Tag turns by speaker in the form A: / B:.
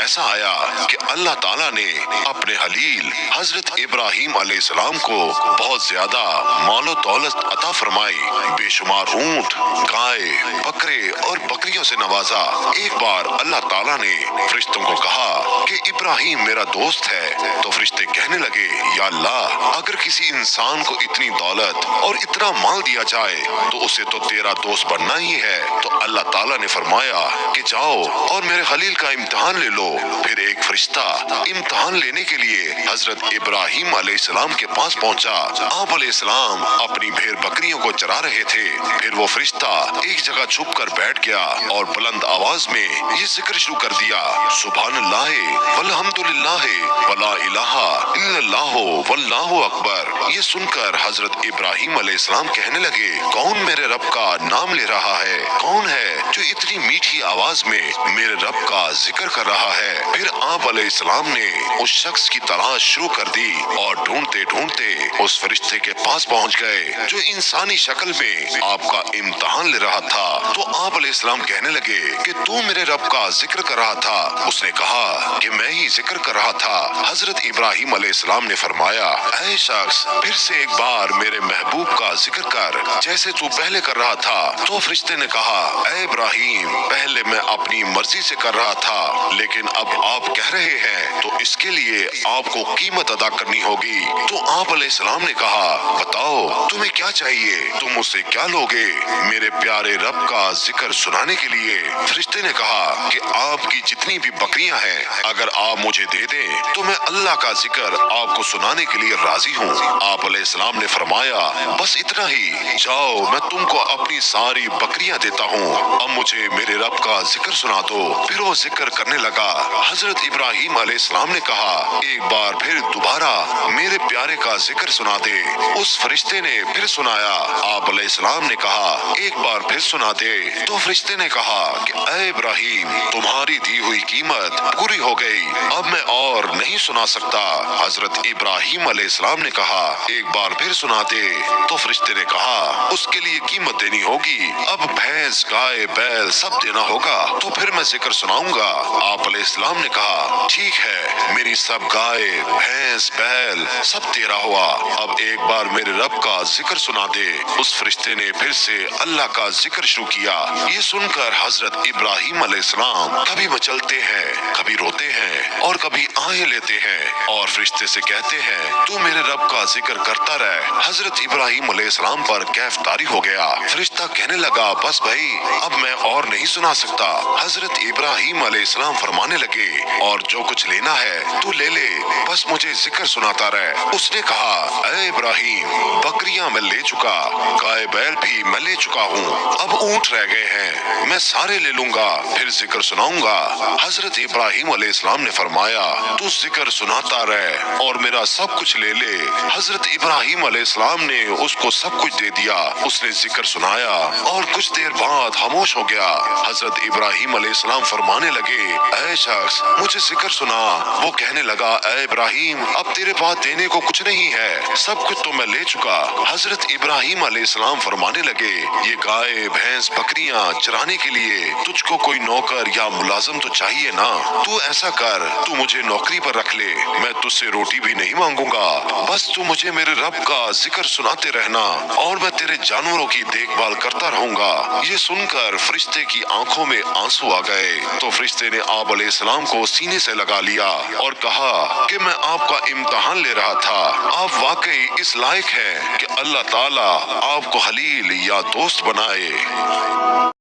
A: ایسا آیا کہ اللہ تعالیٰ نے اپنے خلیل حضرت ابراہیم علیہ السلام کو بہت زیادہ مال و دولت عطا فرمائی، بے شمار اونٹ، گائے، بکرے اور بکریوں سے نوازا۔ ایک بار اللہ تعالیٰ نے فرشتوں کو کہا کہ ابراہیم میرا دوست ہے، تو فرشتے کہنے لگے یا اللہ، اگر کسی انسان کو اتنی دولت اور اتنا مال دیا جائے تو اسے تو تیرا دوست بننا ہی ہے۔ تو اللہ تعالیٰ نے فرمایا کہ جاؤ اور میرے خلیل کا امتحان لے لو۔ پھر ایک فرشتہ امتحان لینے کے لیے حضرت ابراہیم علیہ السلام کے پاس پہنچا۔ آپ علیہ السلام اپنی بھیڑ بکریوں کو چرا رہے تھے۔ پھر وہ فرشتہ ایک جگہ چھپ کر بیٹھ گیا اور بلند آواز میں یہ ذکر شروع کر دیا، سبحان اللہ والحمد للہ ولا الہ الا اللہ واللہ اکبر۔ یہ سن کر حضرت ابراہیم علیہ السلام کہنے لگے، کون میرے رب کا نام لے رہا ہے؟ کون ہے جو اتنی میٹھی آواز میں میرے رب کا ذکر کر رہا ہے؟ پھر آپ علیہ السلام نے اس شخص کی تلاش شروع کر دی اور ڈھونڈتے ڈھونڈتے اس فرشتے کے پاس پہنچ گئے جو انسانی شکل میں آپ کا امتحان لے رہا تھا۔ تو آپ علیہ السلام کہنے لگے کہ تو میرے رب کا ذکر کر رہا تھا؟ اس نے کہا کہ میں ہی ذکر کر رہا تھا۔ حضرت ابراہیم علیہ السلام نے فرمایا، اے شخص، پھر سے ایک بار میرے محبوب کا ذکر کر جیسے تو پہلے کر رہا تھا۔ تو فرشتے نے کہا، اے ابراہیم، پہلے میں اپنی مرضی سے کر رہا تھا، لیکن اب آپ کہہ رہے ہیں تو اس کے لیے آپ کو قیمت ادا کرنی ہوگی۔ تو آپ علیہ السلام نے کہا، بتاؤ تمہیں کیا چاہیے، تم مجھ سے کیا لوگے؟ میرے پیارے رب کا ذکر سنانے کے لیے۔ فرشتے نے کہا کہ آپ کی جتنی بھی بکریاں ہیں اگر آپ مجھے دے دیں تو میں اللہ کا ذکر آپ کو سنانے کے لیے راضی ہوں۔ آپ علیہ السلام نے فرمایا، بس اتنا ہی، جاؤ میں تم کو اپنی ساری بکریاں دیتا ہوں، اب مجھے میرے رب کا ذکر سنا دو۔ پھر وہ ذکر کرنے لگا۔ حضرت ابراہیم علیہ السلام نے کہا، ایک بار پھر دوبارہ میرے پیارے کا ذکر سنا دے۔ اس فرشتے نے پھر سنایا۔ آپ علیہ السلام نے کہا، ایک بار پھر سنا دے۔ تو فرشتے نے کہا کہ اے ابراہیم، تمہاری دی ہوئی قیمت پوری ہو گئی، اب میں اور نہیں سنا سکتا۔ حضرت ابراہیم علیہ السلام نے کہا، ایک بار پھر سنا دے۔ تو فرشتے نے کہا، اس کے لیے قیمت دینی ہوگی، اب بھینس، گائے، بیل سب دینا ہوگا، تو پھر میں ذکر سناؤں گا۔ آپ علیہ السلام نے کہا، ٹھیک ہے، میری سب گائے، بھینس، بیل سب تیرا ہوا، اب ایک بار میرے رب کا ذکر سنا دے۔ اس فرشتے نے پھر سے اللہ کا ذکر شروع کیا۔ یہ سن کر حضرت ابراہیم علیہ السلام کبھی مچلتے ہیں، کبھی روتے ہیں اور کبھی آہیں لیتے ہیں اور فرشتے سے کہتے ہیں، تو میرے رب کا ذکر کرتا رہ۔ حضرت ابراہیم علیہ السلام پر کیف طاری ہو گیا۔ فرشتہ کہنے لگا، بس بھائی، اب میں اور نہیں سنا سکتا۔ حضرت ابراہیم علیہ السلام فرمانے لگے، اور جو کچھ لینا ہے تو لے لے، بس مجھے ذکر سناتا رہ۔ اس نے کہا، اے ابراہیم، بکریاں میں لے چکا، گائے بیل بھی میں لے چکا ہوں، اب اونٹ رہ گئے ہیں، میں سارے لے لوں گا، پھر ذکر سناؤں گا۔ حضرت ابراہیم علیہ السلام نے فرمایا، تو ذکر سناتا رہ اور میرا سب کچھ لے لے۔ حضرت ابراہیم علیہ السلام نے اس کو سب کچھ دے دیا۔ اس نے ذکر سنایا اور کچھ دیر بعد خاموش ہو گیا۔ حضرت ابراہیم علیہ السلام فرمانے لگے، اے شخص، مجھے ذکر سنا۔ وہ کہنے لگا، اے ابراہیم، اب تیرے پاس دینے کو کچھ نہیں ہے، سب کچھ تو میں لے چکا۔ حضرت ابراہیم علیہ السلام فرمانے لگے، یہ گائے، بھینس، بکریاں چرانے کے لیے تجھ کو کوئی نوکر یا ملازم تو چاہیے نا، تو ایسا کر، تو مجھے نوکری پر رکھ لے، میں تجھ سے روٹی بھی نہیں مانگوں گا، بس تو مجھے میرے رب کا ذکر سناتے رہنا اور میں تیرے جانوروں کی دیکھ بھال کرتا رہوں گا۔ یہ سن کر فرشتے کی آنکھوں میں آنسو آ گئے۔ تو فرشتے نے آپ علیہ السلام کو سینے سے لگا لیا اور کہا کہ میں آپ کا امتحان لے رہا تھا، آپ واقعی اس لائق ہیں کہ اللہ تعالیٰ آپ کو خلیل یا دوست بنائے۔